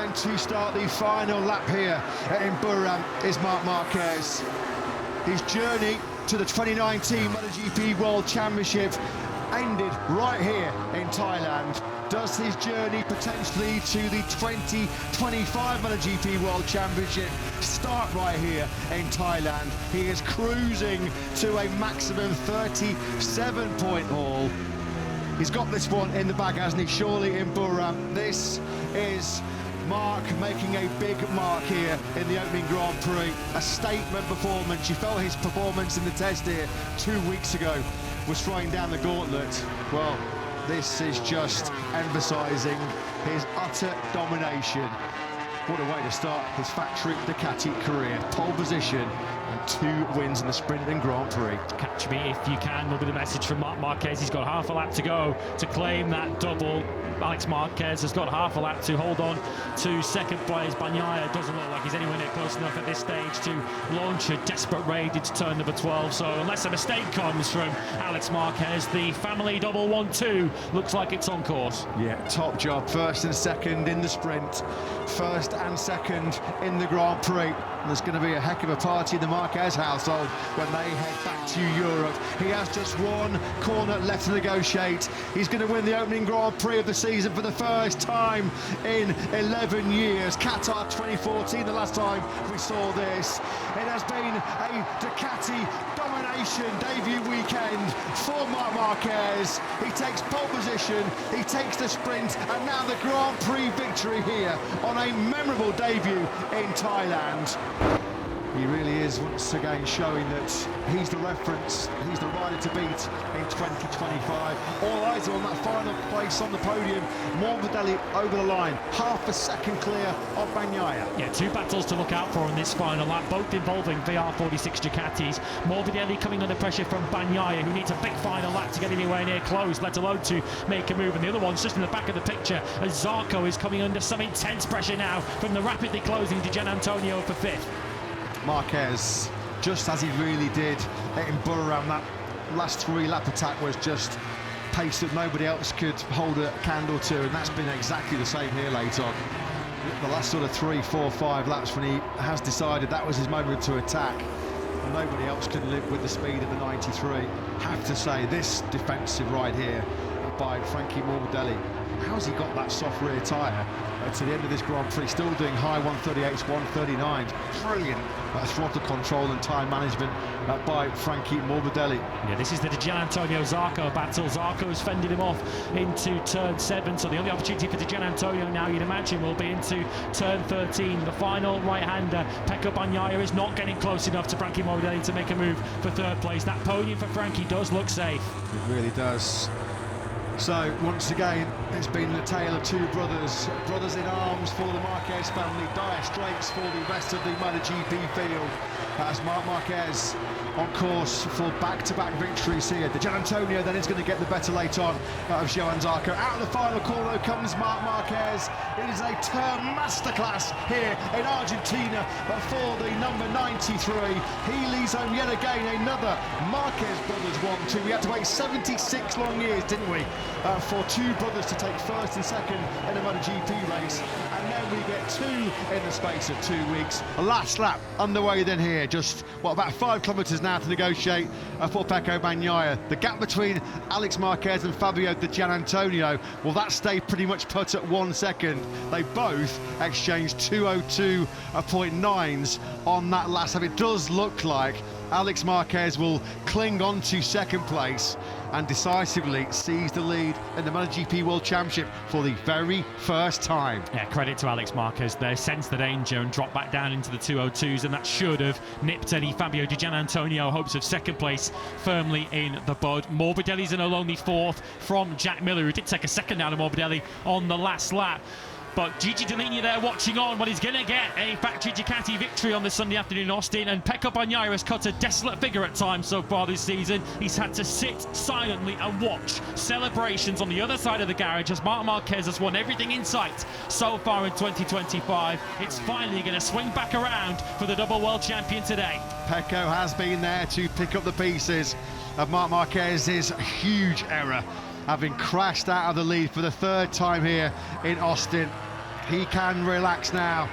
And to start the final lap here in Burram is Marc Marquez. His journey to the 2019 MotoGP World Championship ended right here in Thailand. Does his journey potentially to the 2025 MotoGP World Championship start right here in Thailand? He is cruising to a maximum 37-point haul. He's got this one in the bag, hasn't he? Surely in Burram. This is Marc making a big mark here in the opening Grand Prix. A statement performance. You felt his performance in the test here 2 weeks ago was throwing down the gauntlet. Well, this is just emphasising his utter domination. What a way to start his factory Ducati career. Pole position and 2 wins in the sprint and Grand Prix. Catch me if you can will be the message from Marc Marquez. He's got half a lap to go to claim that double. Alex Marquez has got half a lap to hold on to second place. Bagnaia doesn't look like he's anywhere near close enough at this stage to launch a desperate raid into turn number 12. So unless a mistake comes from Alex Marquez, the family double 1-2 looks like it's on course. Yeah, top job. First and second in the sprint. First and second in the Grand Prix. And there's going to be a heck of a party in the Marquez household when they head back to Europe. He has just one corner left to negotiate. He's going to win the opening Grand Prix of the season for the first time in 11 years. Qatar 2014, the last time we saw this. It has been a Ducati domination debut weekend for Marc Marquez. He takes pole position, he takes the sprint, and now the Grand Prix victory here on a memorable debut in Thailand. He really is once again showing that he's the reference, he's the rider to beat in 2025. All eyes are on that final place on the podium. Morbidelli over the line, half a second clear of Bagnaia. Yeah, 2 battles to look out for in this final lap, both involving VR46 Ducatis. Morbidelli coming under pressure from Bagnaia, who needs a big final lap to get anywhere near close, let alone to make a move. And the other one's just in the back of the picture, as Zarco is coming under some intense pressure now from the rapidly closing Di Gianantonio for 5th. Marquez, just as he really did in Burram, that last 3 lap attack was just pace that nobody else could hold a candle to, and that's been exactly the same here late on. The last sort of 3, 4, 5 laps when he has decided that was his moment to attack, nobody else can live with the speed of the 93. Have to say, this defensive ride here by Frankie Morbidelli, how's he got that soft rear tyre to the end of this Grand Prix, still doing high 138s, 139s. Brilliant throttle control and time management by Frankie Morbidelli. Yeah, this is the Di Gianantonio Zarco battle. Zarco has fended him off into turn 7, so the only opportunity for Di Gianantonio now, you'd imagine, will be into turn 13. The final right-hander, Pecco Bagnaia, is not getting close enough to Frankie Morbidelli to make a move for 3rd place. That podium for Frankie does look safe. It really does. So, once again, it's been the tale of 2 brothers in arms for the Marquez family, dire straits for the rest of the MotoGP field, as Marc Marquez on course for back-to-back victories here. Di Gianantonio then is going to get the better late on of Johan Zarco. Out of the final corner comes Marc Marquez. It is a turn masterclass here in Argentina for the number 93. He leads home yet again another Marquez brothers 1-2. We had to wait 76 long years, didn't we, for 2 brothers to take 1st and 2nd in a MotoGP race, and then we get 2 in the space of 2 weeks. A last lap underway then here, just about 5 kilometres now to negotiate for Pecco Bagnaia. The gap between Alex Marquez and Fabio Di Gianantonio, will that stay pretty much put at 1 second? They both exchanged 202.9s on that last lap. It does look like Alex Marquez will cling on to 2nd place and decisively seize the lead in the MotoGP World Championship for the very first time. Yeah, credit to Alex Marquez there, sensed the danger and dropped back down into the 202s, and that should have nipped any Fabio Di Gianantonio hopes of 2nd place firmly in the bud. Morbidelli's in a lonely 4th from Jack Miller, who did take a 2nd down to Morbidelli on the last lap. But Gigi Dall'Igna there watching on, but he's going to get a factory Ducati victory on this Sunday afternoon in Austin. And Pecco Bagnaia has cut a desolate figure at times so far this season. He's had to sit silently and watch celebrations on the other side of the garage as Marc Marquez has won everything in sight so far in 2025. It's finally going to swing back around for the double world champion today. Pecco has been there to pick up the pieces of Marc Marquez's huge error, having crashed out of the lead for the 3rd time here in Austin. he can relax now.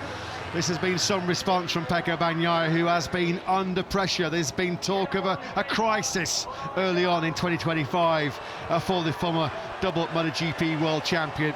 This has been some response from Pecco Bagnaia, who has been under pressure. There's been talk of a crisis early on in 2025 for the former double MotoGP world champion.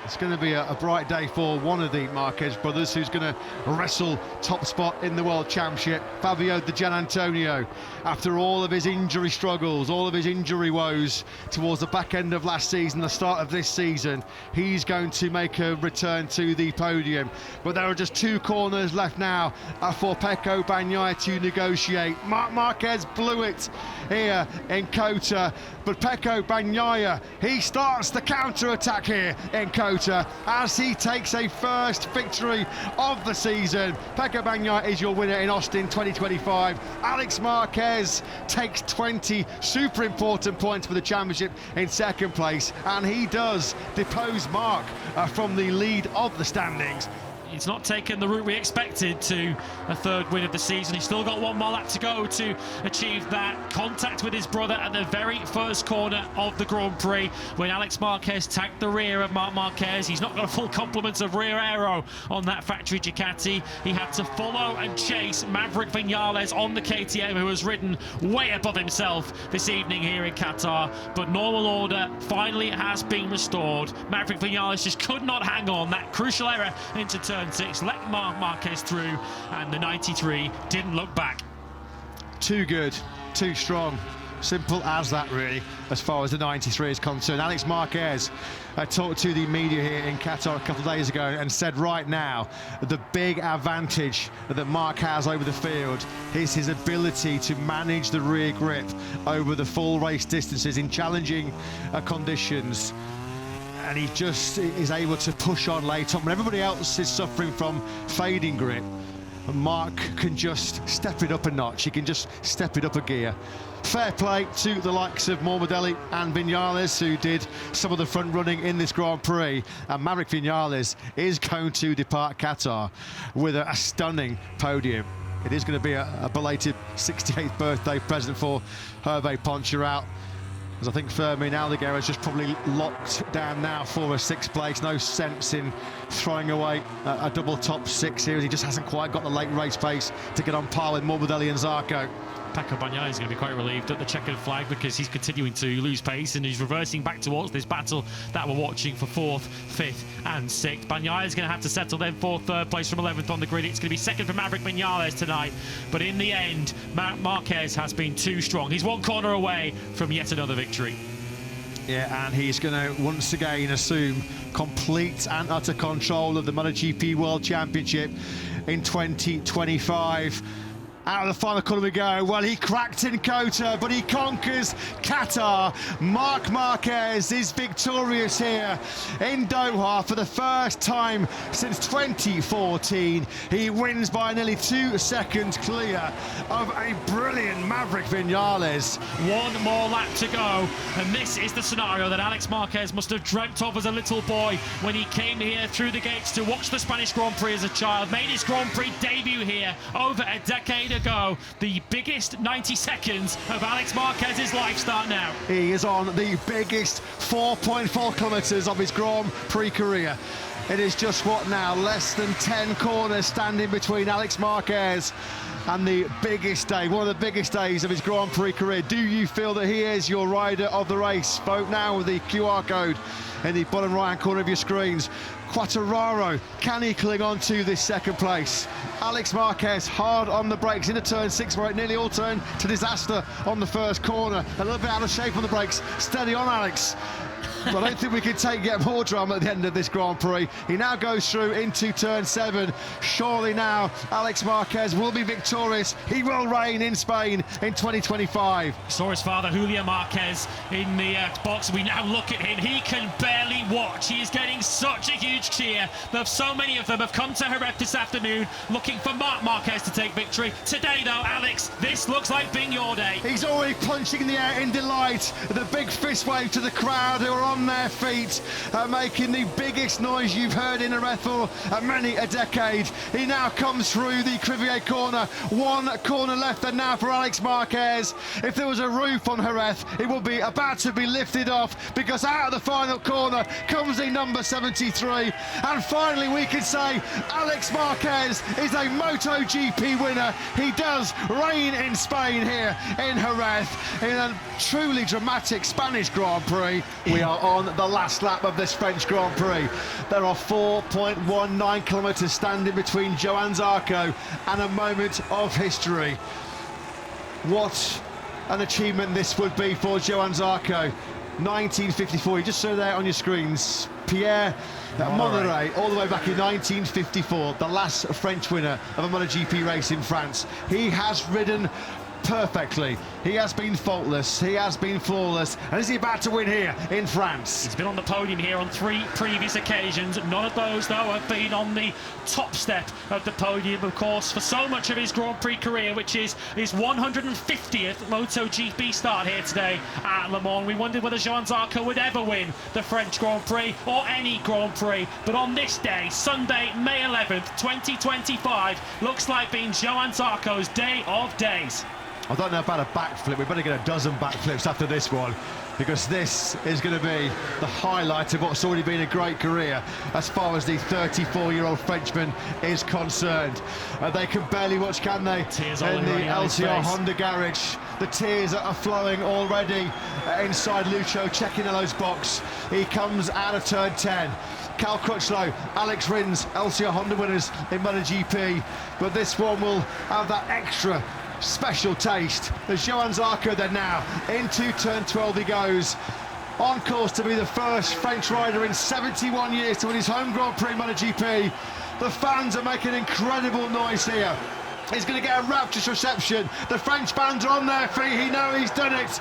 It's going to be a bright day for one of the Marquez brothers, who's going to wrestle top spot in the World Championship, Fabio Di Giannantonio. After all of his injury struggles, all of his injury woes towards the back end of last season, the start of this season, he's going to make a return to the podium. But there are just 2 corners left now for Pecco Bagnaia to negotiate. Marc Marquez blew it here in Qatar, but Pecco Bagnaia, he starts the counter-attack here in Qatar as he takes a first victory of the season. Pecco Bagnaia is your winner in Austin 2025. Alex Marquez takes 20 super important points for the championship in second place, and he does depose Marc from the lead of the standings. He's not taken the route we expected to a third win of the season. He's still got one more lap to go to achieve that contact with his brother at the very first corner of the Grand Prix when Alex Marquez tagged the rear of Marc Marquez. He's not got a full complement of rear aero on that factory Ducati. He had to follow and chase Maverick Viñales on the KTM, who has ridden way above himself this evening here in Qatar. But normal order finally has been restored. Maverick Viñales just could not hang on. That crucial error into turn 6 let Marc Marquez through, and the 93 didn't look back. Too good, too strong. Simple as that, really, as far as the 93 is concerned. Alex Marquez talked to the media here in Qatar a couple of days ago and said right now the big advantage that Marc has over the field is his ability to manage the rear grip over the full race distances in challenging conditions. And he just is able to push on late on when everybody else is suffering from fading grip. Marc can just step it up a notch. He can just step it up a gear. Fair play to the likes of Morbidelli and Viñales, who did some of the front running in this Grand Prix. And Maverick Viñales is going to depart Qatar with a stunning podium. It is going to be a belated 68th birthday present for Hervé Poncharal, as I think Fermin Aldeguer is just probably locked down now for a 6th place. No sense in throwing away a double top 6 here, as he just hasn't quite got the late race pace to get on par with Morbidelli and Zarco. Pecco Bagnaia is going to be quite relieved at the checkered flag, because he's continuing to lose pace and he's reversing back towards this battle that we're watching for 4th, 5th and 6th. Bagnaia is going to have to settle then for 3rd place from 11th on the grid. It's going to be 2nd for Maverick Viñales tonight, but in the end Marquez has been too strong. He's 1 corner away from yet another victory. Yeah, and he's going to once again assume complete and utter control of the MotoGP World Championship in 2025. Out of the final corner we go. Well, he cracked in Qatar, but he conquers Qatar. Marc Marquez is victorious here in Doha for the first time since 2014. He wins by nearly 2 seconds clear of a brilliant Maverick Viñales. 1 more lap to go, and this is the scenario that Alex Marquez must have dreamt of as a little boy when he came here through the gates to watch the Spanish Grand Prix as a child. Made his Grand Prix debut here over a decade ago. The biggest 90 seconds of Alex Marquez's life start now. He is on the biggest 4.4 kilometres of his Grand Prix career. It is just what now, less than 10 corners standing between Alex Marquez and the biggest day, one of the biggest days of his Grand Prix career. Do you feel that he is your rider of the race? Vote now with the QR code in the bottom right hand corner of your screens. Quartararo, can he cling on to this 2nd place? Alex Marquez hard on the brakes into turn 6, where it nearly all turned to disaster on the first corner. A little bit out of shape on the brakes. Steady on, Alex. But I don't think we can get more drama at the end of this Grand Prix. He now goes through into turn 7. Surely now Alex Marquez will be victorious. He will reign in Spain in 2025. Saw his father Julian Marquez in the box. We now look at him. He can barely watch. He is getting such a huge cheer. So many of them have come to Jerez this afternoon looking for Marc Marquez to take victory. Today though, Alex, this looks like being your day. He's already punching in the air in delight. The big fist wave to the crowd who are on their feet, making the biggest noise you've heard in Jerez for many a decade. He now comes through the Crivier corner. One corner left and now for Alex Marquez. If there was a roof on Jerez, it will be about to be lifted off, because out of the final corner comes the number 73. And finally we can say Alex Marquez is a MotoGP winner. He does reign in Spain here in Jerez in a truly dramatic Spanish Grand Prix. We are on the last lap of this French Grand Prix. There are 4.19 kilometres standing between Johann Zarco and a moment of history. What an achievement this would be for Johann Zarco. 1954, you just saw there on your screens, Pierre Monneray, all the way back in 1954, the last French winner of a MotoGP race in France. He has ridden perfectly, he has been faultless, he has been flawless, and is he about to win here in France? He's been on the podium here on 3 previous occasions. None of those, though, have been on the top step of the podium, of course, for so much of his Grand Prix career, which is his 150th MotoGP start here today at Le Mans. We wondered whether Johann Zarco would ever win the French Grand Prix or any Grand Prix, but on this day, Sunday, May 11th, 2025, looks like being Johann Zarco's day of days. I don't know about a backflip. We better get a dozen backflips after this one, because this is going to be the highlight of what's already been a great career as far as the 34-year-old Frenchman is concerned. They can barely watch, can they? Tears in the LCR Honda garage. The tears are flowing already inside Lucio Cecchinello's box. He comes out of turn 10. Cal Crutchlow, Alex Rins, LCR Honda winners in MotoGP, but this one will have that extra special taste. As Johann Zarco then now into turn 12 he goes, on course to be the first French rider in 71 years to win his home Grand Prix MotoGP. The fans are making incredible noise here. He's going to get a rapturous reception. The French fans are on their feet. He knows he's done it.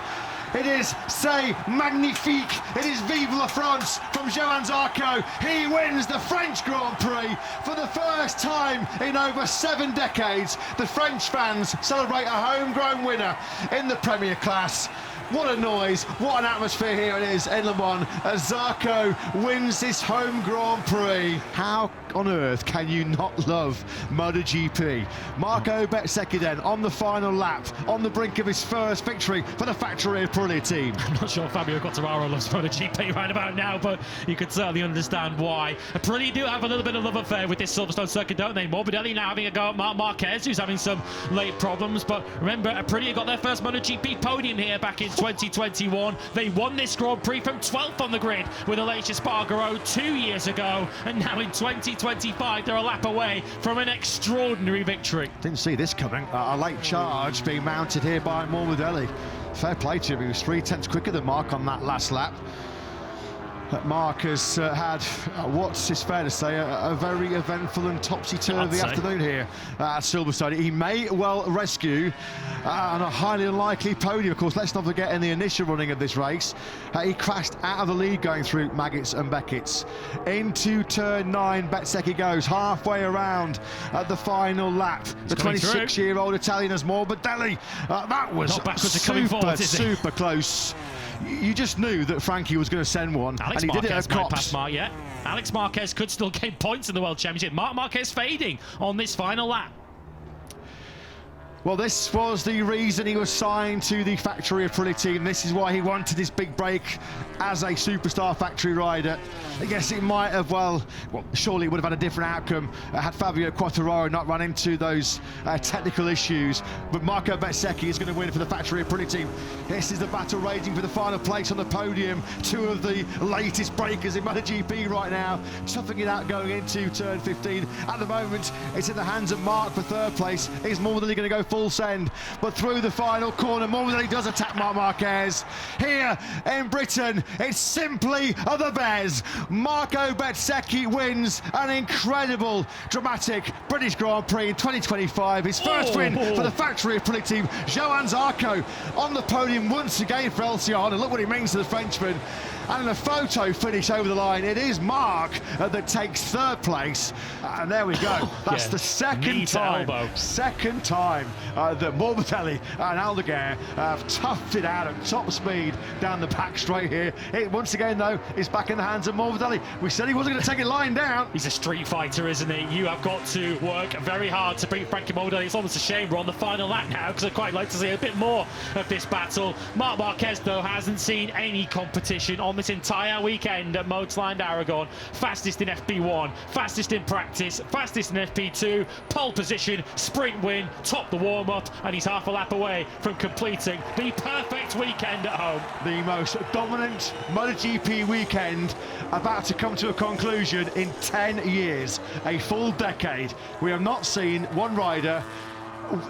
It is C'est Magnifique. It is Vive la France from Johann Zarco. He wins the French Grand Prix for the first time in over 7 decades. The French fans celebrate a homegrown winner in the Premier class. What a noise, what an atmosphere here it is in Le Mans as Zarco wins this home Grand Prix. How on earth can you not love MotoGP? Marco Bezzecchi then on the final lap, on the brink of his first victory for the Factory Aprilia team. I'm not sure Fabio Quartararo loves MotoGP right about now, but you could certainly understand why. Aprilia do have a little bit of love affair with this Silverstone circuit, don't they? Morbidelli now having a go at Marc Marquez, who's having some late problems, but remember, Aprilia got their first MotoGP podium here back in 2021. They won this Grand Prix from 12th on the grid with Aleix Espargaro 2 years ago, and now in 2025 they're a lap away from an extraordinary victory. Didn't see this coming. A late charge being mounted here by Morbidelli. Fair play to him, he was 3/10 quicker than Marc on that last lap. Marc has had, what's fair to say, a very eventful and topsy-turvy afternoon here at Silverstone. He may well rescue on a highly unlikely podium. Of course, let's not forget in the initial running of this race, he crashed out of the lead going through Maggots and Beckett's. Into turn 9, Bezzecchi goes halfway around at the final lap. The 26-year-old Italian has Morbidelli. That was super close. You just knew that Frankie was going to send one, Alex and he Marquez did it at Cops. Pass Marc yet. Alex Marquez could still gain points in the World Championship. Marc Marquez fading on this final lap. Well, this was the reason he was signed to the Factory Aprilia team. This is why he wanted his big break as a superstar factory rider. I guess it might have, well, surely it would have had a different outcome had Fabio Quartararo not run into those technical issues. But Marco Bezzecchi is going to win for the Factory Aprilia team. This is the battle raging for the final place on the podium. 2 of the latest breakers in MotoGP right now, toughing it out going into turn 15. At the moment, it's in the hands of Marc for 3rd place. Is Morbidelli going to go full send? But through the final corner, Morbidelli does attack Marc Marquez. Here in Britain, it's simply the Bez. Marco Bezzecchi wins an incredible, dramatic British Grand Prix in 2025. His first win for the Factory Aprilia team. Johann Zarco on the podium once again for LCR, and look what it means to the Frenchman. And in a photo finish over the line, it is Mark that takes third place. And there we go. That's the second time that Morbidelli and Aldeguer have toughed it out at top speed down the back straight here. It, once again, though, is back in the hands of Morbidelli. We said he wasn't going to take it lying down. He's a street fighter, isn't he? You have got to work very hard to beat Frankie Morbidelli. It's almost a shame we're on the final lap now, because I'd quite like to see a bit more of this battle. Marc Marquez, though, hasn't seen any competition on this entire weekend at Motorland Aragon. Fastest in FP1, fastest in practice, fastest in FP2, pole position, sprint win, top the warm-up, and he's half a lap away from completing the perfect weekend at home. The most dominant MotoGP weekend about to come to a conclusion in 10 years, a full decade. We have not seen one rider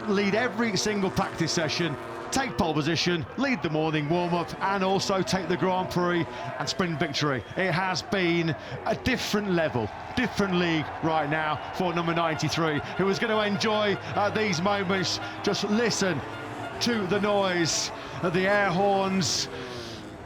lead every single practice session, take pole position, lead the morning warm-up, and also take the Grand Prix and sprint victory. It has been a different level, different league right now for number 93, who is going to enjoy these moments. Just listen to the noise of the air horns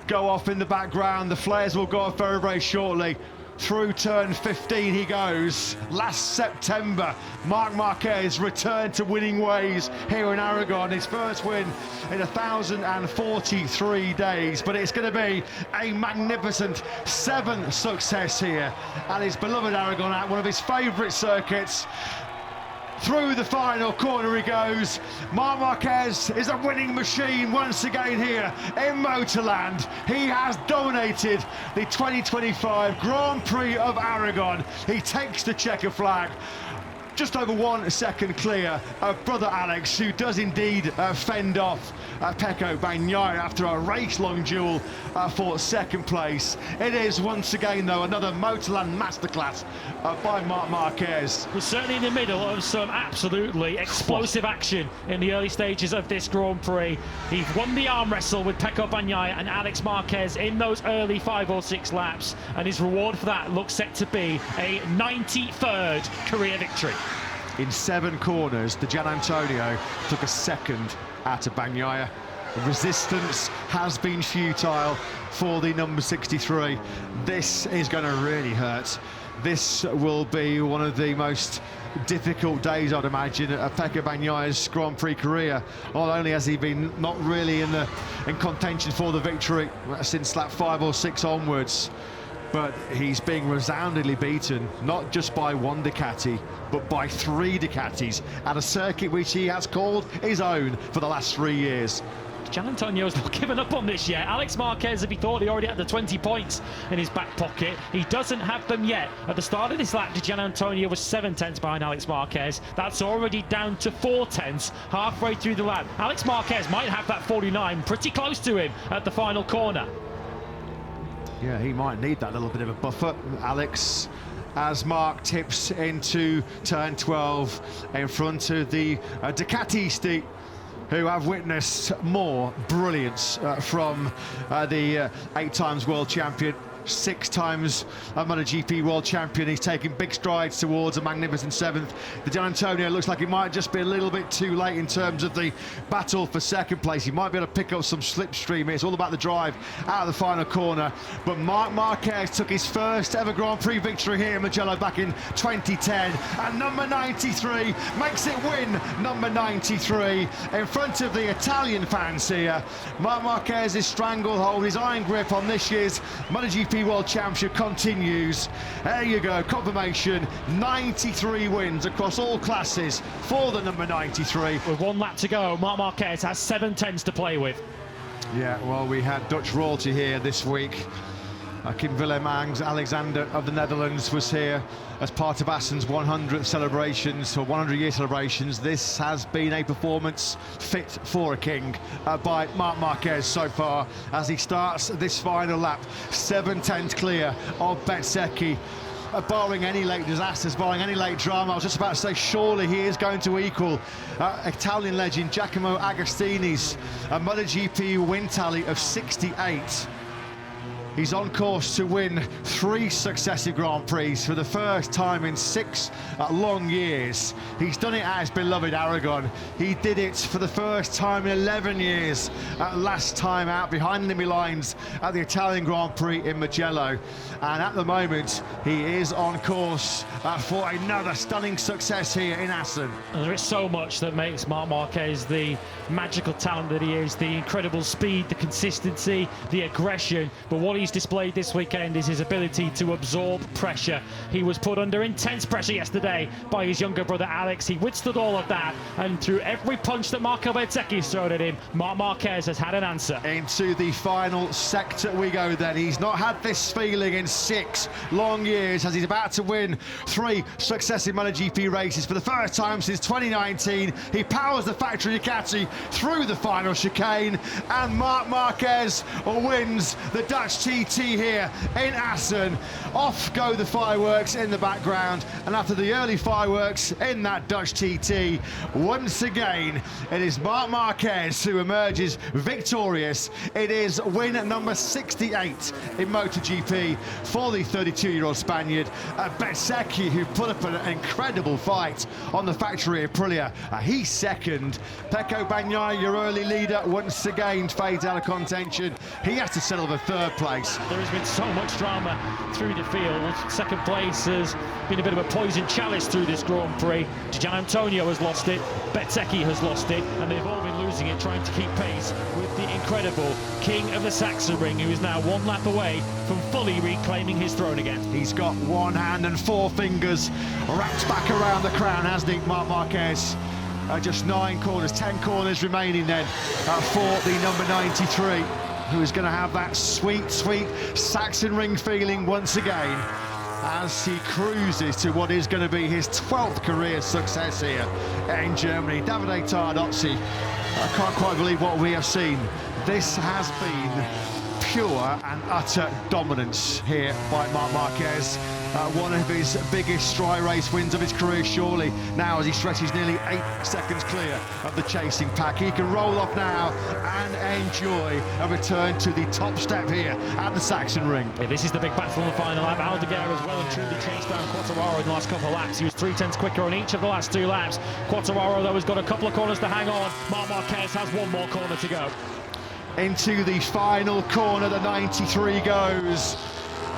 go off in the background. The flares will go off very, very shortly. Through turn 15 he goes. Last September, Marc Marquez returned to winning ways here in Aragon. His first win in 1,043 days. But it's going to be a magnificent 7th success here at his beloved Aragon, at one of his favourite circuits. Through the final corner he goes. Marc Marquez is a winning machine once again here in Motorland. He has dominated the 2025 Grand Prix of Aragon. He takes the checker flag. Just over 1 second clear of brother Alex, who does indeed fend off Pecco Bagnaia after a race-long duel for second place. It is once again, though, another Motorland masterclass by Marc Marquez. We're certainly in the middle of some absolutely explosive action in the early stages of this Grand Prix. He won the arm wrestle with Pecco Bagnaia and Alex Marquez in those early 5 or 6 laps, and his reward for that looks set to be a 93rd career victory. In 7 corners, the Gian Antonio took a second out of Bagnaia. Resistance has been futile for the number 63. This is going to really hurt. This will be one of the most difficult days, I'd imagine, of Pecco Bagnaia's Grand Prix career. Not only has he been not really in contention for the victory since lap 5 or 6 onwards, but he's being resoundingly beaten, not just by 1 Ducati, but by 3 Ducatis at a circuit which he has called his own for the last 3 years. Gian Antonio's not given up on this yet. Alex Marquez, if he thought he already had the 20 points in his back pocket, he doesn't have them yet. At the start of this lap, Gian Antonio was 7 tenths behind Alex Marquez. That's already down to 4 tenths halfway through the lap. Alex Marquez might have that 49 pretty close to him at the final corner. Yeah, he might need that little bit of a buffer. Alex, as Mark tips into turn 12 in front of the Ducatisti, who have witnessed more brilliance from the 8 times world champion, 6 times MotoGP world champion. He's taking big strides towards a magnificent 7th. The Gian Antonio looks like it might just be a little bit too late in terms of the battle for second place. He might be able to pick up some slipstream. It's all about the drive out of the final corner. But Marc Marquez took his first ever Grand Prix victory here in Mugello back in 2010, and number 93 makes it win number 93 in front of the Italian fans here. Marc Marquez's stranglehold, his iron grip on this year's MotoGP World Championship continues. There you go, confirmation. 93 wins across all classes for the number 93. With 1 lap to go, Marc Marquez has 7 tenths to play with. Yeah, well, we had Dutch royalty here this week. Kim Willem-Alexander of the Netherlands was here as part of Assen's 100th celebrations, or 100-year celebrations. This has been a performance fit for a king by Marc Marquez so far as he starts this final lap. 7 tenths clear of Bezzecchi. Barring any late disasters, barring any late drama, I was just about to say surely he is going to equal Italian legend Giacomo Agostini's MotoGP win tally of 68. He's on course to win 3 successive Grand Prix for the first time in 6 long years. He's done it at his beloved Aragon. He did it for the first time in 11 years, last time out behind enemy lines at the Italian Grand Prix in Mugello. And at the moment, he is on course for another stunning success here in Assen. And there is so much that makes Marc Marquez the magical talent that he is, the incredible speed, the consistency, the aggression. But what he's displayed this weekend is his ability to absorb pressure. He was put under intense pressure yesterday by his younger brother Alex. He withstood all of that, and through every punch that Marco Bezzecchi has thrown at him, Marc Marquez has had an answer. Into the final sector we go then. He's not had this feeling in 6 long years as he's about to win 3 successive MotoGP races for the first time since 2019. He powers the factory Ducati through the final chicane, and Marc Marquez wins the Dutch TT here in Assen. Off go the fireworks in the background, and after the early fireworks in that Dutch TT, once again it is Marc Marquez who emerges victorious. It is win number 68 in MotoGP for the 32-year-old Spaniard. Bezzecchi, who put up an incredible fight on the factory Aprilia. He's second. Pecco Bagnaia, your early leader, once again fades out of contention. He has to settle for 3rd place. There has been so much drama through the field. Second place has been a bit of a poison chalice through this Grand Prix. Gian Antonio has lost it, Bezzecchi has lost it, and they've all been losing it, trying to keep pace with the incredible king of the Sachsenring, who is now 1 lap away from fully reclaiming his throne again. He's got 1 hand and 4 fingers wrapped back around the crown, hasn't he, Marc Marquez? Just 9 corners, 10 corners remaining then for the number 93, who is going to have that sweet, sweet Sachsenring feeling once again as he cruises to what is going to be his 12th career success here in Germany. Davide Tardozzi, I can't quite believe what we have seen. This has been pure and utter dominance here by Marc Marquez. One of his biggest Stry race wins of his career, surely, now as he stretches nearly 8 seconds clear of the chasing pack. He can roll off now and enjoy a return to the top step here at the Sachsenring. Yeah, this is the big battle in the final lap. Aldeguer as well and truly chased down Quartararo in the last couple of laps. He was 3/10 quicker on each of the last 2 laps. Quartararo, though, has got a couple of corners to hang on. Marc Marquez has 1 more corner to go. Into the final corner, the 93 goes.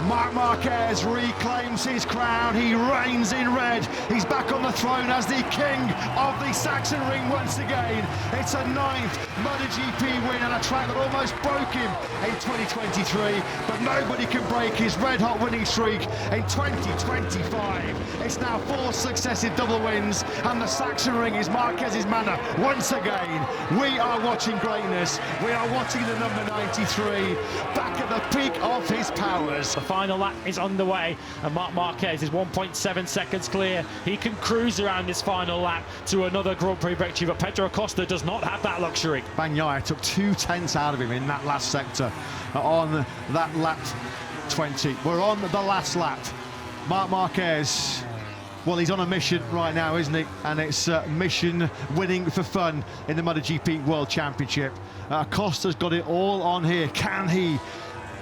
Marc Marquez reclaims his crown. He reigns in red. He's back on the throne as the king of the Sachsenring once again. It's a 9th MotoGP win on a track that almost broke him in 2023, but nobody can break his red-hot winning streak in 2025. It's now 4 successive double wins, and the Sachsenring is Marquez's manor once again. We are watching greatness. We are watching the number 93 back at the peak of his powers. The final lap is underway, and Marc Marquez is 1.7 seconds clear. He can cruise around this final lap to another Grand Prix victory, but Pedro Acosta does not have that luxury. Bagnaia took 2/10 out of him in that last sector on that lap 20. We're on the last lap. Marc Marquez, well, he's on a mission right now, isn't he? And it's mission winning for fun in the MotoGP World Championship. Acosta's got it all on here. Can he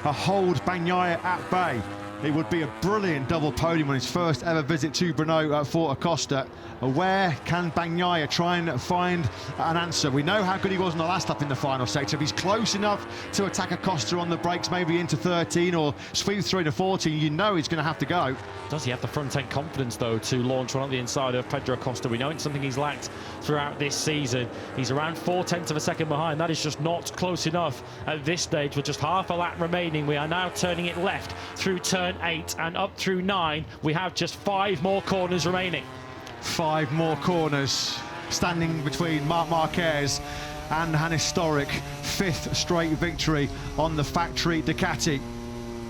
hold Bagnaia at bay? It would be a brilliant double podium on his first ever visit to Brno for Acosta. Where can Bagnaia try and find an answer? We know how good he was in the last lap in the final sector. If he's close enough to attack Acosta on the brakes, maybe into 13 or sweep through to 14, you know he's going to have to go. Does he have the front-end confidence, though, to launch one on the inside of Pedro Acosta? We know it's something he's lacked throughout this season. He's around 0.4 of a second behind. That is just not close enough at this stage. With just half a lap remaining, we are now turning it left through turn 8 and up through 9. We have just 5 more corners remaining. 5 more corners standing between Marc Marquez and an historic 5th straight victory on the factory Ducati.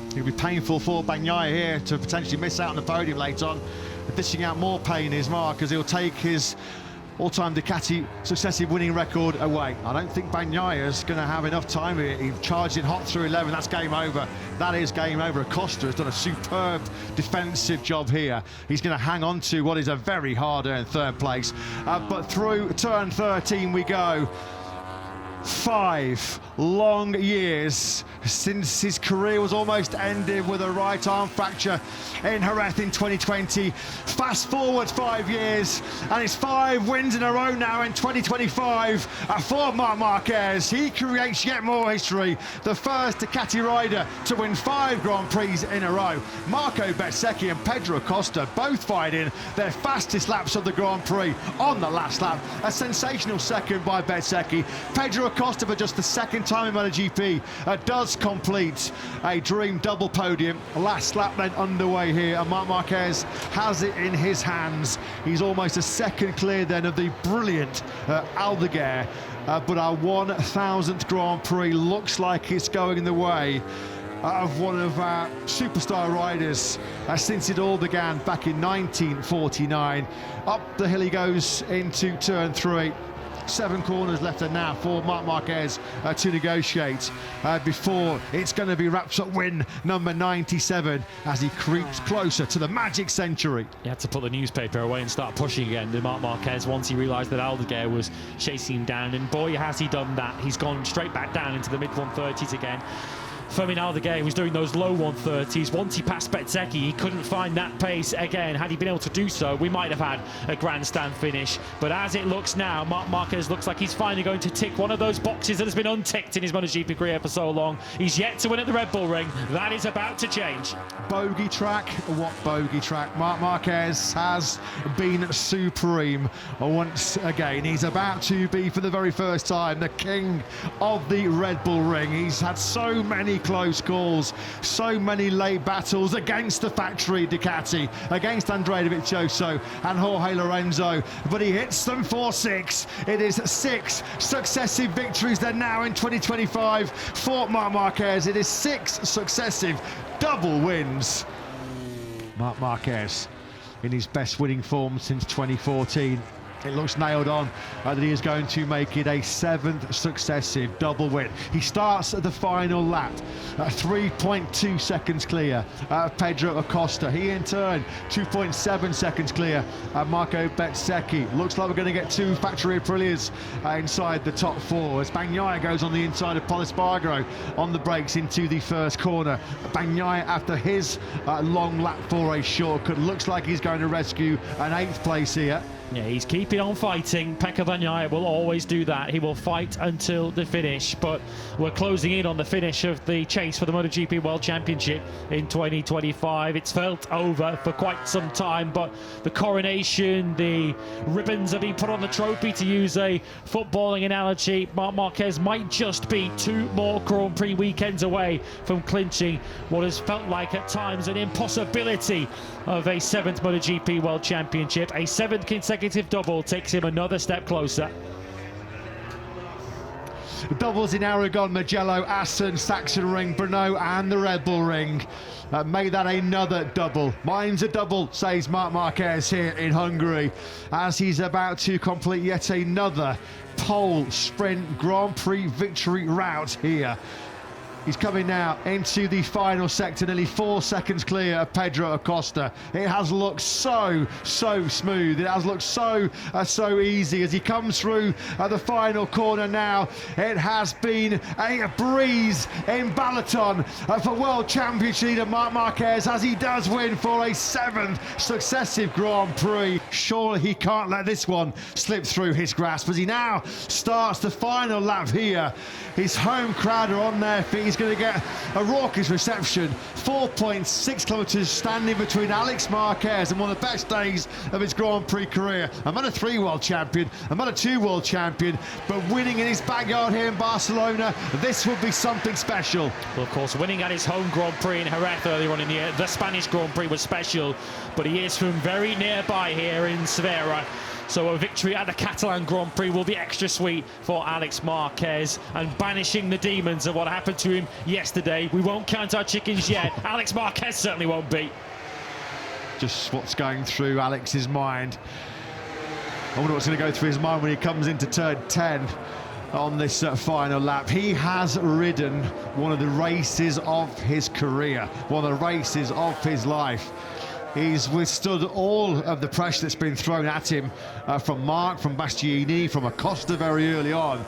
It'll be painful for Bagnaia here to potentially miss out on the podium later on. Dishing out more pain is Marc, as he'll take his all-time Ducati successive winning record away. I don't think Bagnaia's going to have enough time here. He charged in hot through 11. That's game over. That is game over. Acosta has done a superb defensive job here. He's going to hang on to what is a very hard-earned 3rd place. But through turn 13 we go. 5 long years since his career was almost ended with a right arm fracture in Jerez in 2020. Fast forward 5 years and it's 5 wins in a row now in 2025 for Marc Marquez. He creates yet more history, the first Ducati rider to win 5 Grand Prix in a row. Marco Bezzecchi and Pedro Acosta both fighting their fastest laps of the Grand Prix on the last lap. A sensational second by Bezzecchi. Pedro Acosta, for just the second time in MotoGP, does complete a dream double podium. Last lap then underway here, and Marc Marquez has it in his hands. He's almost a second clear then of the brilliant Aldeguer, but our 1000th Grand Prix looks like it's going the way of one of our superstar riders since it all began back in 1949. Up the hill he goes into turn 3. 7 corners left now for Marc Marquez to negotiate before it's going to be wrapped up win number 97 as he creeps closer to the magic century. He had to put the newspaper away and start pushing again to Marc Marquez once he realised that Aldeguer was chasing him down, and boy has he done that. He's gone straight back down into the mid 130s again. Fermin Aldeguer was doing those low 130s. Once he passed Bezzecchi, he couldn't find that pace again. Had he been able to do so, we might have had a grandstand finish. But as it looks now, Marc Marquez looks like he's finally going to tick one of those boxes that has been unticked in his MotoGP career for so long. He's yet to win at the Red Bull Ring. That is about to change. Bogey track? What bogey track? Marc Marquez has been supreme once again. He's about to be, for the very first time, the king of the Red Bull Ring. He's had so many close calls, so many late battles against the factory Ducati, against Andrea Dovizioso and Jorge Lorenzo, but he hits them for 6. It is 6 successive victories then now in 2025 for Marc Marquez. It is 6 successive double wins. Marc Marquez in his best winning form since 2014. It looks nailed on that he is going to make it a 7th successive double win. He starts at the final lap, 3.2 seconds clear Pedro Acosta. He in turn 2.7 seconds clear Marco Bezzecchi. Looks like we're going to get 2 factory Aprilias inside the top 4 as Bagnaia goes on the inside of Polispargo on the brakes into the first corner. Bagnaia, after his long lap for a shortcut, looks like he's going to rescue an 8th place here. Yeah, he's keeping on fighting. Pecco Bagnaia will always do that. He will fight until the finish, but we're closing in on the finish of the chase for the MotoGP World Championship in 2025. It's felt over for quite some time, but the coronation, the ribbons have been put on the trophy, to use a footballing analogy. Marc Marquez might just be 2 more Grand Prix weekends away from clinching what has felt like at times an impossibility of a 7th MotoGP World Championship. A 7th consecutive double takes him another step closer. Doubles in Aragon, Mugello, Assen, Sachsenring, Brno and the Red Bull Ring. Make that another double. Mine's a double, says Marc Marquez here in Hungary, as he's about to complete yet another pole sprint Grand Prix victory route here. He's coming now into the final sector, nearly 4 seconds clear of Pedro Acosta. It has looked so smooth. It has looked so easy as he comes through the final corner now. It has been a breeze in Balaton for World Championship leader Marc Marquez as he does win for a 7th successive Grand Prix. Surely he can't let this one slip through his grasp as he now starts the final lap here. His home crowd are on their feet. He's going to get a raucous reception. 4.6 kilometres standing between Alex Marquez and one of the best days of his Grand Prix career. A Moto3 world champion, a Moto2 world champion, but winning in his backyard here in Barcelona, this would be something special. Well, of course, winning at his home Grand Prix in Jerez earlier on in the year, the Spanish Grand Prix was special, but he is from very nearby here in Sevilla. So a victory at the Catalan Grand Prix will be extra sweet for Alex Marquez, and banishing the demons of what happened to him yesterday. We won't count our chickens yet. Alex Marquez certainly won't be. Just what's going through Alex's mind. I wonder what's going to go through his mind when he comes into turn 10 on this final lap. He has ridden one of the races of his career, one of the races of his life. He's withstood all of the pressure that's been thrown at him from Marc, from Bastianini, from Acosta very early on.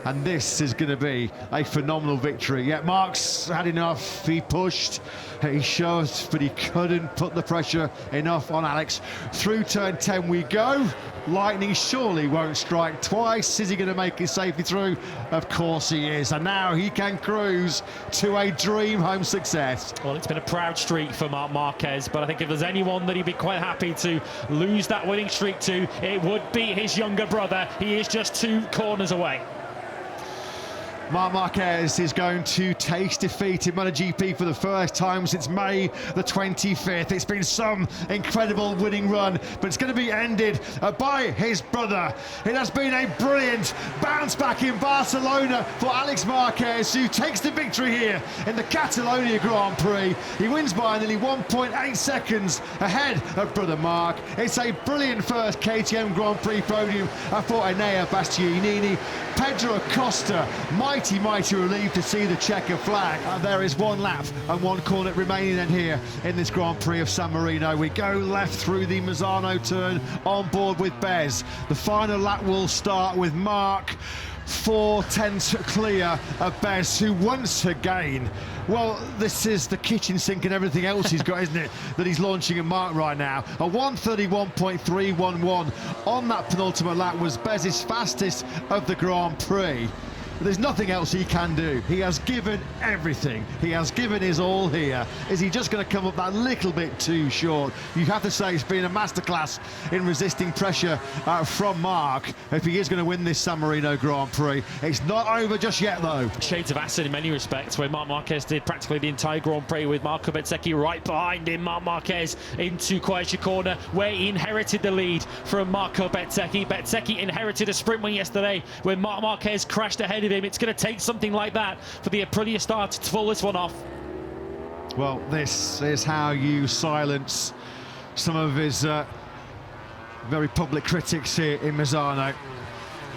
and this is going to be a phenomenal victory. Yet Mark's had enough. He pushed, he shoved, but he couldn't put the pressure enough on Alex. Through turn 10 we go. Lightning surely won't strike twice. Is he going to make it safely through? Of course he is, and now he can cruise to a dream home success. Well, it's been a proud streak for Marc Marquez, but I think if there's anyone that he'd be quite happy to lose that winning streak to, it would be his younger brother. He is just 2 corners away. Marc Marquez is going to taste defeat in MotoGP for the first time since May the 25th. It's been some incredible winning run, but it's going to be ended by his brother. It has been a brilliant bounce back in Barcelona for Alex Marquez, who takes the victory here in the Catalonia Grand Prix. He wins by nearly 1.8 seconds ahead of brother Marc. It's a brilliant first KTM Grand Prix podium for Enea Bastianini. Pedro Acosta, mighty relieved to see the checker flag. There is 1 lap and 1 corner remaining then here in this Grand Prix of San Marino. We go left through the Misano turn on board with Bez. The final lap will start with Marc 4/10 clear of Bez, who once again, well, this is the kitchen sink and everything else he's got, isn't it, that he's launching at Marc right now. A 1:31.311 on that penultimate lap was Bez's fastest of the Grand Prix. There's nothing else he can do. He has given everything. He has given his all here. Is he just going to come up that little bit too short? You have to say it's been a masterclass in resisting pressure from Marc if he is going to win this San Marino Grand Prix. It's not over just yet, though. Shades of acid in many respects, where Marc Marquez did practically the entire Grand Prix with Marco Bezzecchi right behind him. Marc Marquez into Croatia corner, where he inherited the lead from Marco Bezzecchi. Bezzecchi inherited a sprint win yesterday when Marc Marquez crashed ahead of him. It's going to take something like that for the Aprilia star to pull this one off. Well, this is how you silence some of his very public critics here in Misano.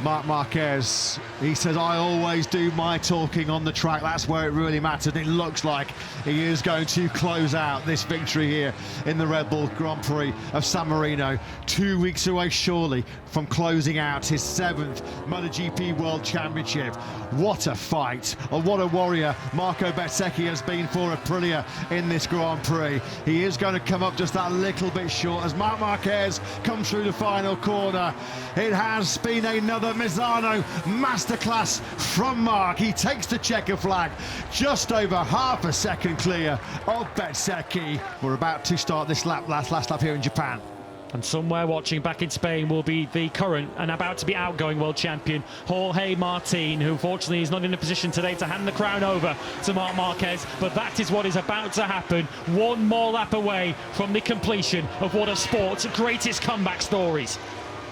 Marc Marquez, he says, I always do my talking on the track. That's where it really matters. And it looks like he is going to close out this victory here in the Red Bull Grand Prix of San Marino. 2 weeks away, surely, from closing out his 7th MotoGP World Championship. What a fight, or what a warrior Marco Bezzecchi has been for Aprilia in this Grand Prix. He is going to come up just that little bit short as Marc Marquez comes through the final corner. It has been another Misano masterclass from Marc. He takes the checker flag, just over half a second clear of Bezzecchi. We're about to start this last lap here in Japan. And somewhere watching back in Spain will be the current and about to be outgoing world champion, Jorge Martin, who unfortunately is not in a position today to hand the crown over to Marc Marquez. But that is what is about to happen. 1 more lap away from the completion of one of sport's greatest comeback stories.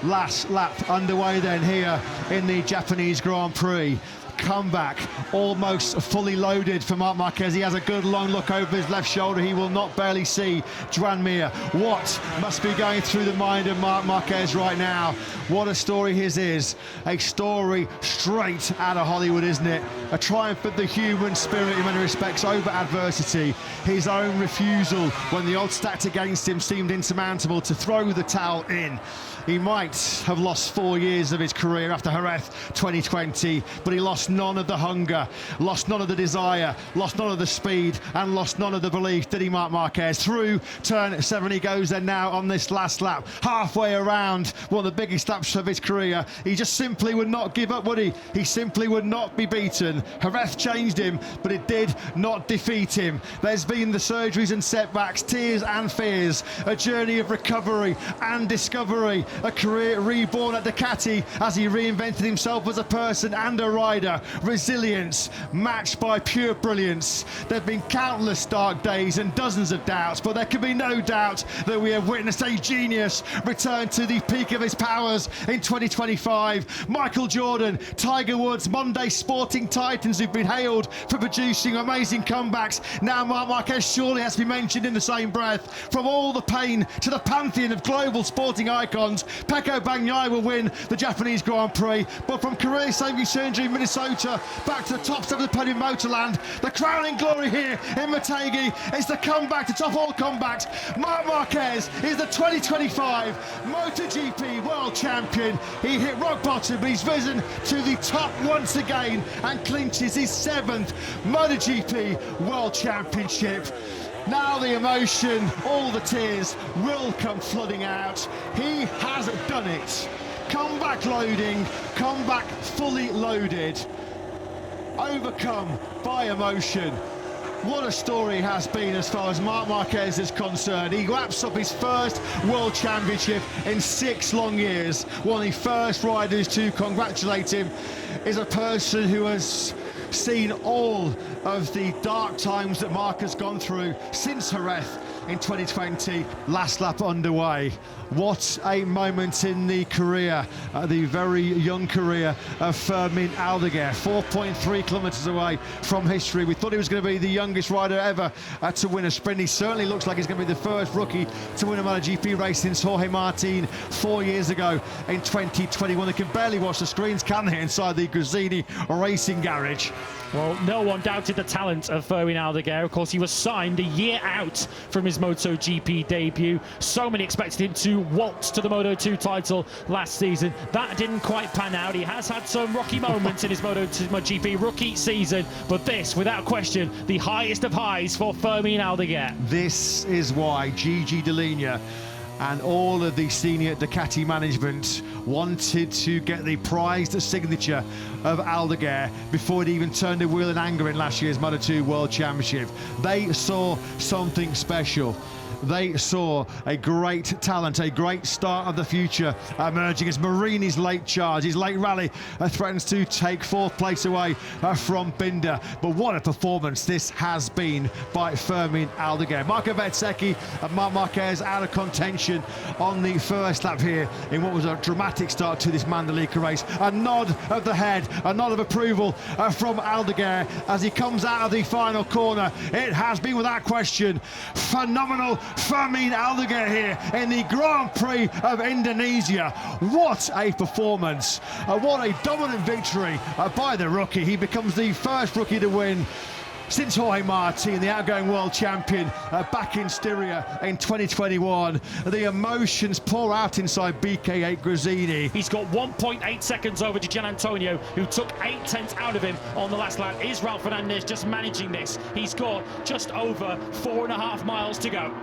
Last lap underway then here in the Japanese Grand Prix. Comeback almost fully loaded for Marc Marquez. He has a good long look over his left shoulder. He will not barely see Joan Mir. What must be going through the mind of Marc Marquez right now? What a story his is. A story straight out of Hollywood, isn't it? A triumph of the human spirit in many respects over adversity. His own refusal when the odds stacked against him seemed insurmountable to throw the towel in. He might have lost 4 years of his career after Jerez 2020, but he lost none of the hunger, lost none of the desire, lost none of the speed, and lost none of the belief, did he, Marc Marquez? Through turn 7 he goes then now on this last lap, halfway around one of the biggest laps of his career. He just simply would not give up, would he? He simply would not be beaten. Jerez changed him, but it did not defeat him. There's been the surgeries and setbacks, tears and fears, a journey of recovery and discovery, a career reborn at Ducati as he reinvented himself as a person and a rider. Resilience matched by pure brilliance. There have been countless dark days and dozens of doubts, but there can be no doubt that we have witnessed a genius return to the peak of his powers in 2025. Michael Jordan, Tiger Woods, Monday sporting titans who've been hailed for producing amazing comebacks. Now Marc Marquez surely has to be mentioned in the same breath. From all the pain to the pantheon of global sporting icons, Pecco Bagnaia will win the Japanese Grand Prix, but from career-saving surgery in Minnesota back to the top step of the podium Motorland, the crowning glory here in Motegi is the comeback to top all comebacks. Marc Marquez is the 2025 MotoGP World world champion. He hit rock bottom, but he's risen to the top once again and clinches his 7th MotoGP World Championship. Now the emotion, all the tears will come flooding out. He has done it. Come back loading, come back fully loaded. Overcome by emotion. What a story has been as far as Marc Marquez is concerned. He laps up his first World Championship in 6 long years. One of the first riders to congratulate him is a person who has seen all of the dark times that Marc has gone through since Jerez in 2020, last lap underway. What a moment in the career, the very young career of Fermin Aldeguer, 4.3 kilometres away from history. We thought he was going to be the youngest rider ever to win a sprint. He certainly looks like he's going to be the first rookie to win a MotoGP race since Jorge Martin 4 years ago in 2021. They can barely watch the screens, can they, inside the Gresini racing garage? Well, no one doubted the talent of Fermin Aldeguer. Of course, he was signed a year out from his MotoGP debut. So many expected him to waltz to the Moto2 title last season. That didn't quite pan out. He has had some rocky moments in his MotoGP rookie season, but this, without question, the highest of highs for Fermin Aldeguer. This is why Gigi Dall'Igna and all of the senior Ducati management wanted to get the prized signature of Aldeguer before it even turned a wheel in anger in last year's Moto2 World Championship. They saw something special. They saw a great talent, a great start of the future emerging as Marini's late charge, his late rally threatens to take 4th place away from Binder. But what a performance this has been by Fermin Aldeguer. Marco Bezzecchi and Marc Marquez out of contention on the first lap here in what was a dramatic start to this Mandalika race. A nod of the head, a nod of approval from Aldeguer as he comes out of the final corner. It has been, without question, phenomenal Fermin Aldeguer here in the Grand Prix of Indonesia. What a performance, what a dominant victory by the rookie. He becomes the first rookie to win since Jorge Martin, the outgoing world champion, back in Styria in 2021. The emotions pour out inside BK8 Gresini. He's got 1.8 seconds over Gian Antonio, who took 8/10 out of him on the last lap. Is Raul Fernandez just managing this? He's got just over 4.5 miles to go.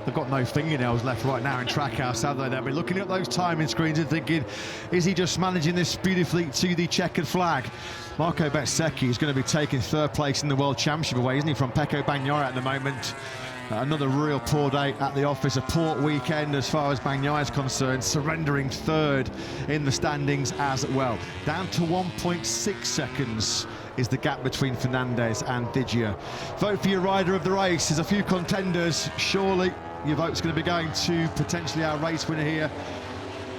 They've got no fingernails left right now in Trackhouse, have they? They'll be looking at those timing screens and thinking, is he just managing this beautifully to the checkered flag? Marco Bezzecchi is going to be taking 3rd place in the World Championship away, isn't he, from Pecco Bagnaia at the moment. Another real poor day at the office, a poor weekend as far as Bagnaia is concerned, surrendering 3rd in the standings as well. Down to 1.6 seconds is the gap between Fernandez and Digia. Vote for your rider of the race. There's a few contenders. Surely your vote's going to be going to potentially our race winner here,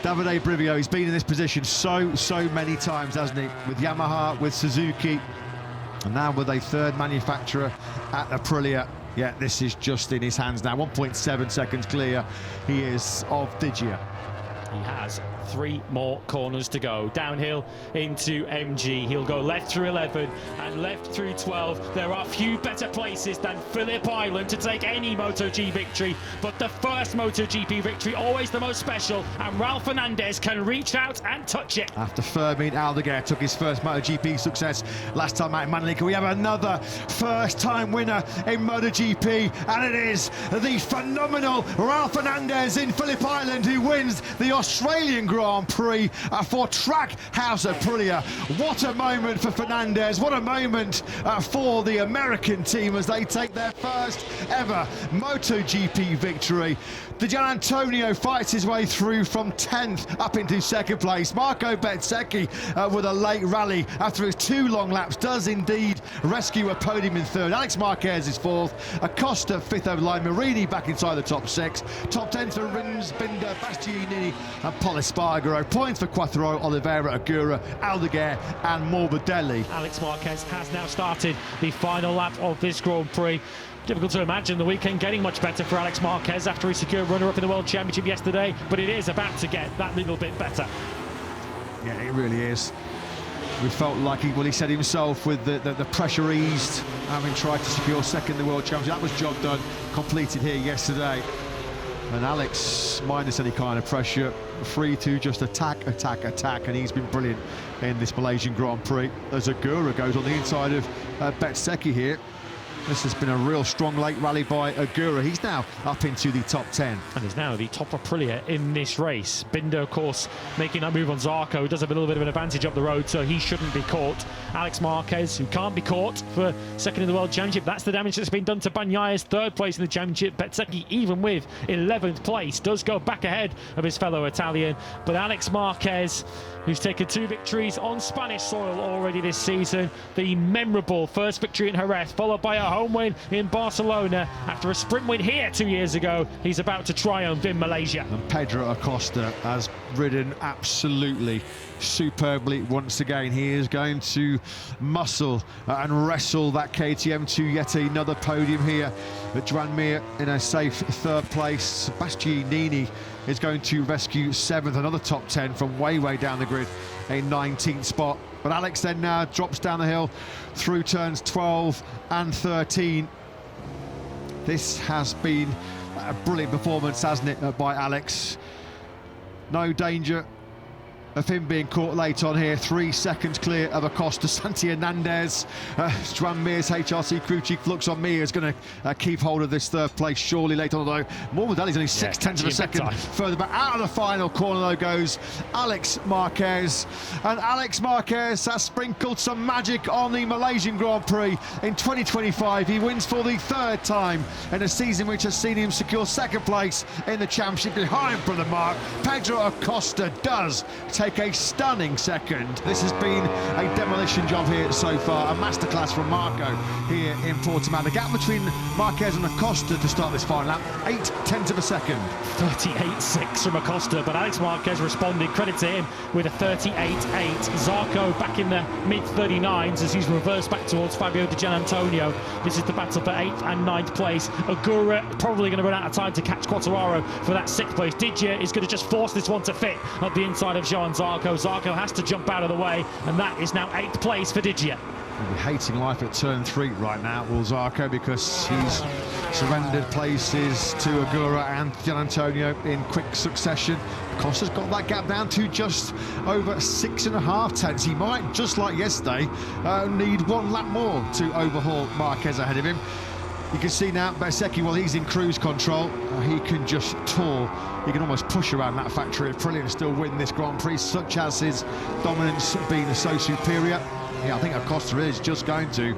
Davide Brivio. He's been in this position so many times, hasn't he? With Yamaha, with Suzuki, and now with a 3rd manufacturer at Aprilia. Yeah, this is just in his hands now. 1.7 seconds clear he is of Digia. He has 3 more corners to go. Downhill into MG. He'll go left through 11 and left through 12. There are few better places than Phillip Island to take any MotoGP victory, but the first MotoGP victory, always the most special, and Raul Fernandez can reach out and touch it. After Fermin Aldeguer took his first MotoGP success last time out in Mandalika, we have another first-time winner in MotoGP, and it is the phenomenal Raul Fernandez in Phillip Island who wins the Australian Grand Prix for Trackhouse Aprilia. What a moment for Fernandez, what a moment for the American team as they take their first ever MotoGP victory. Gian Antonio fights his way through from 10th up into 2nd place. Marco Bezzecchi with a late rally after his 2 long laps does indeed rescue a podium in 3rd. Alex Marquez is 4th. Acosta 5th over the line. Marini back inside the top 6. Top 10 for Rins, Binder, Bastianini and Pol Espargaro. Points for Quattro, Oliveira, Agura, Aldeguer and Morbidelli. Alex Marquez has now started the final lap of this Grand Prix. Difficult to imagine the weekend getting much better for Alex Marquez after he secured runner-up in the World Championship yesterday, but it is about to get that little bit better. Yeah, it really is. We felt like he said himself, with the pressure eased, having tried to secure 2nd in the World Championship. That was job done, completed here yesterday. And Alex, minus any kind of pressure, free to just attack, and he's been brilliant in this Malaysian Grand Prix. As Agura goes on the inside of Bezzecchi here. This has been a real strong late rally by Agura. He's now up into the top 10. And is now the top Aprilia in this race. Binder, of course, making that move on Zarco. Does have a little bit of an advantage up the road, so he shouldn't be caught. Alex Marquez, who can't be caught for second in the World Championship. That's the damage that's been done to Bagnaia's third place in the Championship. Bezzecchi, even with 11th place, does go back ahead of his fellow Italian. But Alex Marquez, who's taken 2 victories on Spanish soil already this season. The memorable first victory in Jerez, followed by a home win in Barcelona. After a sprint win here 2 years ago, he's about to triumph in Malaysia. And Pedro Acosta has ridden absolutely superbly once again. He is going to muscle and wrestle that KTM to yet another podium here. But Joan Mir in a safe 3rd place. Bastianini is going to rescue 7th, another top 10 from way down the grid, a 19th spot. But Alex then now drops down the hill through turns 12 and 13. This has been a brilliant performance, hasn't it, by Alex? No danger of him being caught late on here. 3 seconds clear of Acosta. Santi Hernandez, Joan Mir's HRC crew chief looks on me is going to keep hold of this 3rd place surely late on, although Morbidelli's only 6/10 of a second further back. Out of the final corner though goes Alex Marquez, and Alex Marquez has sprinkled some magic on the Malaysian Grand Prix in 2025. He wins for the 3rd time in a season which has seen him secure 2nd place in the championship behind brother Mark. Pedro Acosta does take a stunning 2nd. This has been a demolition job here so far, a masterclass from Marco here in Portimao. The gap between Marquez and Acosta to start this final lap, 8/10 of a second. 38.6 from Acosta, but Alex Marquez responded, credit to him, with a 38.8. Zarco back in the mid-39s as he's reversed back towards Fabio Di Gianantonio. This is the battle for 8th and 9th place. Agura probably going to run out of time to catch Quartararo for that 6th place. Didier is going to just force this one to fit up the inside of Joan Zarco. Zarco has to jump out of the way, and that is now 8th place for Didier. He'll be hating life at turn 3 right now, will Zarco, because he's surrendered places to Agura and Gianantonio in quick succession. Costa's got that gap down to just over 6.5 tenths. He might, just like yesterday, need 1 lap more to overhaul Marquez ahead of him. You can see now Bezzecchi, while he's in cruise control, he can just tour. He can almost push around that factory at Aprilia and still win this Grand Prix, such as his dominance being so superior. Yeah, I think Acosta is just going to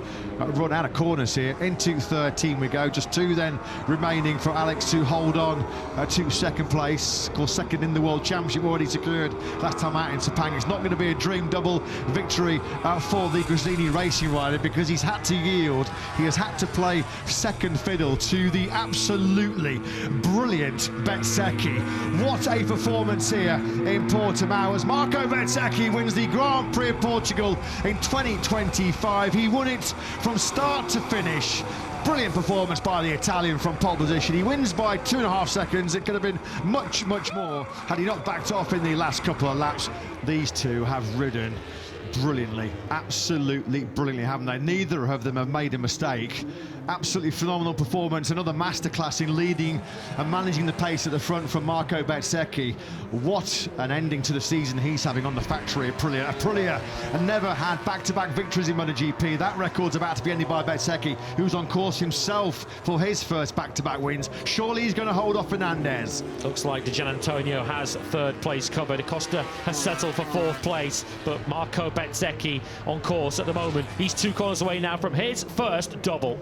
run out of corners here. Into 13 we go, just 2 then remaining for Alex to hold on to 2nd place. Of course, 2nd in the World Championship already secured last time out in Sepang. It's not going to be a dream double victory for the Gresini racing rider, because he's had to yield. He has had to play 2nd fiddle to the absolutely brilliant Bezzecchi. What a performance here in Portimao as Marco Bezzecchi wins the Grand Prix of Portugal in 2025. He won it from start to finish. Brilliant performance by the Italian from pole position. He wins by 2.5 seconds. It could have been much more had he not backed off in the last couple of laps. These two have ridden brilliantly, absolutely brilliantly, haven't they? Neither of them have made a mistake. Absolutely phenomenal performance. Another masterclass in leading and managing the pace at the front from Marco Bezzecchi. What an ending to the season he's having on the factory Aprilia. Aprilia never had back-to-back victories in MotoGP. That record's about to be ended by Bezzecchi, who's on course himself for his first back-to-back wins. Surely he's going to hold off Hernandez. Looks like Di Gianantonio has 3rd place covered. Acosta has settled for 4th place, but Marco Bezzecchi on course at the moment. He's 2 corners away now from his first double.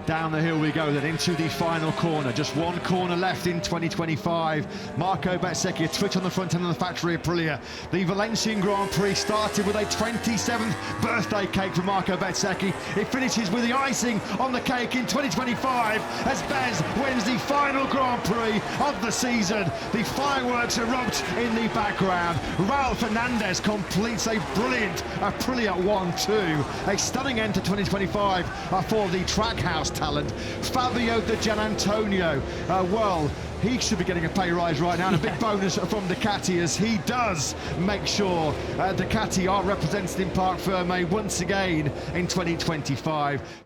Down the hill we go then into the final corner. Just 1 corner left in 2025. Marco Bezzecchi, a twitch on the front end of the factory Aprilia. The Valencian Grand Prix started with a 27th birthday cake for Marco Bezzecchi. It finishes with the icing on the cake in 2025 as Bez wins the final Grand Prix of the season. The fireworks erupt in the background. Raul Fernandez completes a brilliant Aprilia 1-2. A stunning end to 2025 for the Trackhouse talent. Fabio Di Gianantonio, well, he should be getting a pay rise right now, and a big bonus from Ducati as he does make sure Ducati are represented in Parc Fermé once again in 2025.